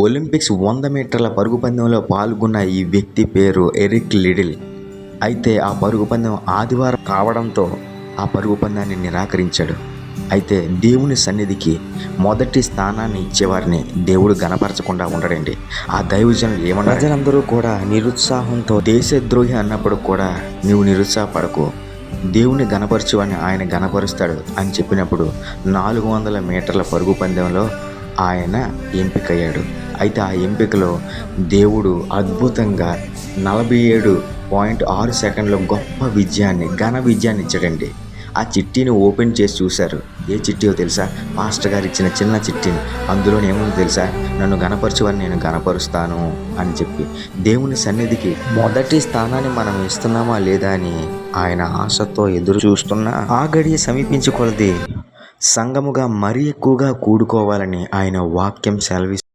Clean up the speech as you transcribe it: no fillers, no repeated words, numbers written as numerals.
Olympics 100 మీటర్ల పరుగు పందెంలో పాల్గొన్న ఈ వ్యక్తి పేరు ఎరిక్ లిడిల్. అయితే ఆ పరుగు పందెం ఆదివారం కావడంతో ఆ పరుగు పందాన్ని నిరాకరించాడు. అయితే దేవుని సన్నిధికి మొదటి స్థానాన్ని ఇచ్చేవారిని దేవుడు గణపరచకుండా ఉండడండి. ఆ దైవజనులు ఏమన్నా, ప్రజలందరూ కూడా నిరుత్సాహంతో దేశద్రోహి అన్నప్పుడు కూడా నీవు నిరుత్సాహపడకు, దేవుని గణపరచువని ఆయన గణపరుస్తాడు అని చెప్పినప్పుడు 400 మీటర్ల పరుగు పందెంలో ఆయన ఎంపికయ్యాడు. అయితే ఆ ఎంపికలో దేవుడు అద్భుతంగా 47.6 సెకండ్ల గొప్ప విజయాన్ని, ఘన విజయాన్ని ఇచ్చాడండి. ఆ చిట్టీని ఓపెన్ చేసి చూశారు. ఏ చిట్టీయో తెలుసా? పాస్టర్ గారు ఇచ్చిన చిన్న చిట్టీని. అందులో ఏముందో తెలుసా? నన్ను గణపరచువని నేను గణపరుస్తాను అని చెప్పి. దేవుని సన్నిధికి మొదటి స్థానాన్ని మనం ఇస్తున్నామా లేదా అని ఆయన ఆశతో ఎదురు చూస్తున్నా ఆ గడియ సమీపించుకొలది సంఘముగా మరీ ఎక్కువగా కూడుకోవాలని ఆయన వాక్యం సెలవిస్తుంది.